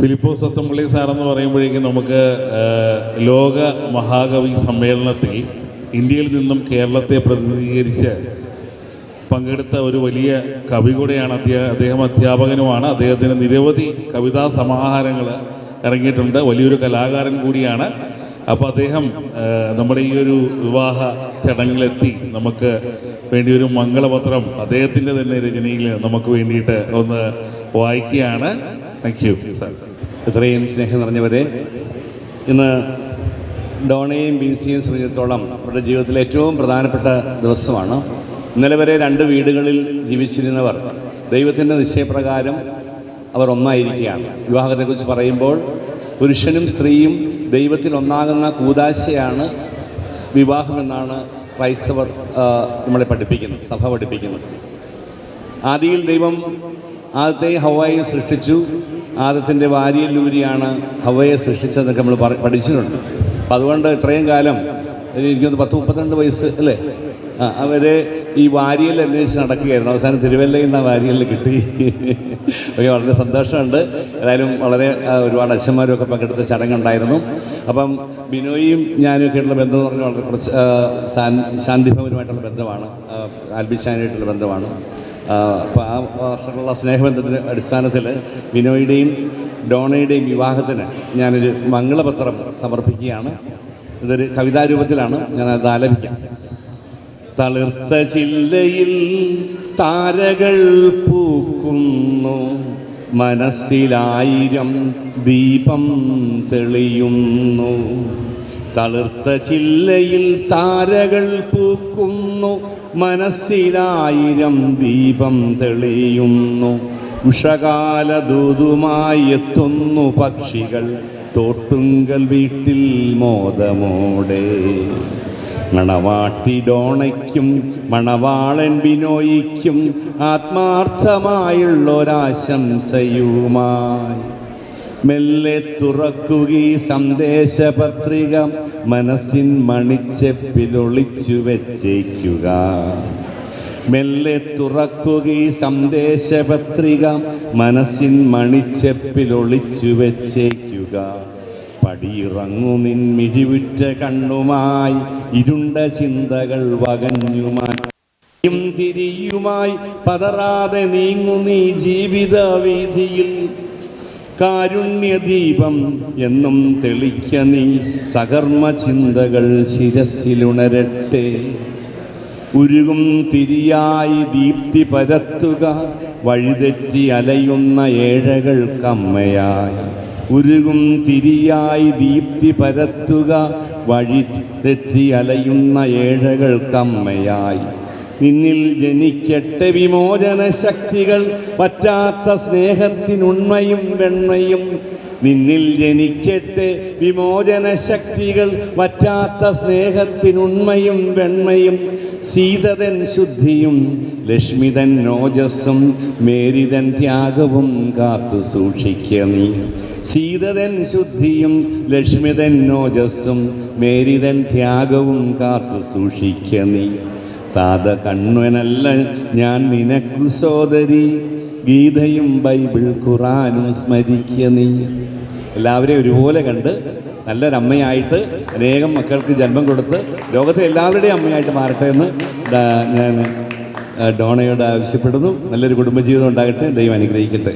ഫിലിപ്പോസ് സത്തമ്പള്ളി സാറെന്ന് പറയുമ്പോഴേക്കും നമുക്ക് ലോക മഹാകവി സമ്മേളനത്തിൽ ഇന്ത്യയിൽ നിന്നും കേരളത്തെ പ്രതിനിധീകരിച്ച് പങ്കെടുത്ത ഒരു വലിയ കവി കൂടെയാണ് അദ്ദേഹം. അധ്യാപകനുമാണ്. അദ്ദേഹത്തിന് നിരവധി കവിതാ സമാഹാരങ്ങൾ ഇറങ്ങിയിട്ടുണ്ട്. വലിയൊരു കലാകാരൻ കൂടിയാണ്. അപ്പോൾ അദ്ദേഹം നമ്മുടെ ഈ ഒരു വിവാഹ ചടങ്ങിലെത്തി നമുക്ക് വേണ്ടി ഒരു മംഗളപത്രം അദ്ദേഹത്തിൻ്റെ തന്നെ രചനയിൽ നമുക്ക് വേണ്ടിയിട്ട് ഒന്ന് വായിക്കുകയാണ്. Thank you sir. ഇത്രയും സ്നേഹം നിറഞ്ഞവരെ, ഇന്ന് ഡോണയെയും ബിൻസിയെയും സംബന്ധിച്ചിടത്തോളം അവരുടെ ജീവിതത്തിലെ ഏറ്റവും പ്രധാനപ്പെട്ട ദിവസമാണ്. ഇന്നലെ വരെ 2 വീടുകളിൽ ജീവിച്ചിരുന്നവർ ദൈവത്തിൻ്റെ നിശ്ചയപ്രകാരം അവർ ഒന്നായിരിക്കുകയാണ്. വിവാഹത്തെക്കുറിച്ച് പറയുമ്പോൾ പുരുഷനും സ്ത്രീയും ദൈവത്തിൽ ഒന്നാകുന്ന കൂദാശയാണ് വിവാഹമെന്നാണ് ക്രൈസ്തവർ നമ്മളെ പഠിപ്പിക്കുന്നത്, സഭ പഠിപ്പിക്കുന്നത്. ആദിയിൽ ദൈവം ആദ്യത്തെ ഹവ്വയെ സൃഷ്ടിച്ചു. ആദത്തിൻ്റെ വാരിയല്ലൂരിയാണ് ഹവ്വയെ സൃഷ്ടിച്ചതെന്നൊക്കെ നമ്മൾ പഠിച്ചിട്ടുണ്ട്. അപ്പം അതുകൊണ്ട് ഇത്രയും കാലം എനിക്കൊന്ന് 10-32 വയസ്സ് അല്ലേ അവരെ ഈ വാരിയൽ അന്വേഷിച്ച് നടക്കുകയായിരുന്നു. അവസാനം തിരുവല്ലയിൽ നിന്ന് ആ വാരിയലിൽ കിട്ടി. ഒക്കെ വളരെ സന്തോഷമുണ്ട്. ഏതായാലും വളരെ ഒരുപാട് അച്ഛന്മാരും ഒക്കെ പങ്കെടുത്ത ചടങ്ങുണ്ടായിരുന്നു. അപ്പം ബിനോയും ഞാനൊക്കെ ആയിട്ടുള്ള ബന്ധം എന്ന് പറഞ്ഞാൽ വളരെ കുറച്ച് ശാന്തിഭവനുമായിട്ടുള്ള ബന്ധമാണ്, ആൽബിച്ചാനായിട്ടുള്ള ബന്ധമാണ്. അപ്പോൾ ആ വർഷങ്ങളുള്ള സ്നേഹബന്ധത്തിൻ്റെ അടിസ്ഥാനത്തിൽ ബിനോയുടെയും ഡോണയുടെയും വിവാഹത്തിന് ഞാനൊരു മംഗളപത്രം സമർപ്പിക്കുകയാണ്. ഇതൊരു കവിതാരൂപത്തിലാണ്, ഞാനത് ആലപിക്കാം. തളിർത്ത ചില്ലയിൽ താരകൾ പൂക്കുന്നു, മനസ്സിലായിരം ദീപം തെളിയുന്നു. തളിർത്ത ചില്ലയിൽ താരകൾ പൂക്കുന്നു, മനസ്സിലായിരം ദീപം തെളിയുന്നു. ഉഷകാല ദൂതുമായി എത്തുന്നു പക്ഷികൾ തോട്ടുങ്കൽ വീട്ടിൽ മോദമോടെ. മണവാട്ടി ഡോണയ്ക്കും മണവാളൻ ബിനോയിക്കും ആത്മാർത്ഥമായുള്ളൊരാശംസയുമായി മെല്ലെ തുറക്കുകീ സന്ദേശപത്രിക, മനസ്സിൻ മണിച്ചെപ്പിലൊളിച്ചു വെച്ചേക്കുക. മെല്ലെ തുറക്കുകീ സന്ദേശപത്രിക, മനസ്സിൻ മണിച്ചെപ്പിലൊളിച്ചു വെച്ചേക്കുക. പടിയിറങ്ങു നിൻ മിഴിവുറ്റ കണ്ണുമായി, ഇരുണ്ട ചിന്തകൾ വകഞ്ഞുമായും തിരിയുമായി പതറാതെ നീങ്ങു നീ ജീവിത വീതിയിൽ. കാരുണ്യദീപം എന്നും തെളിക്ക നീ, സകർമ്മ ചിന്തകൾ ശിരസിലുണരട്ടെ. ഉരുകും തിരിയായി ദീപ്തി പരത്തുക, വഴിതെറ്റി അലയുന്ന ഏഴകൾക്കമ്മയായി. ഉരുകും തിരിയായി ദീപ്തി പരത്തുക, വഴി തെറ്റി അലയുന്ന ഏഴകൾക്കമ്മയായി. നിന്നിൽ ജനിക്കട്ടെ വിമോചന ശക്തികൾ, പറ്റാത്ത സ്നേഹത്തിനുണ്മയും വെണ്മയും. നിന്നിൽ ജനിക്കട്ടെ വിമോചന ശക്തികൾ, പറ്റാത്ത സ്നേഹത്തിനുണ്മയും വെണ്മയും. സീതതൻ ശുദ്ധിയും ലക്ഷ്മിതൻ ഓജസ്സും, മേരിതൻ ത്യാഗവും കാത്തു സൂക്ഷിക്ക നീ. സീതതൻ ശുദ്ധിയും ലക്ഷ്മിതൻ ഓജസ്സും, മേരിതൻ ത്യാഗവും കാത്തു സൂക്ഷിക്ക നീ. താത കണ്വനല്ല ഞാൻ നിനക്കു സോദരി, ഗീതയും ബൈബിൾ ഖുറാനും സ്മരിക്ക നീ. എല്ലാവരെയും ഒരുപോലെ കണ്ട് നല്ലൊരമ്മയായിട്ട് അനേകം മക്കൾക്ക് ജന്മം കൊടുത്ത് ലോകത്തെ എല്ലാവരുടെയും അമ്മയായിട്ട് മാറട്ടെ എന്ന് ഞാൻ ഡോണയോട് ആവശ്യപ്പെടുന്നു. നല്ലൊരു കുടുംബജീവിതം ഉണ്ടാകട്ടെ. ദൈവം അനുഗ്രഹിക്കട്ടെ.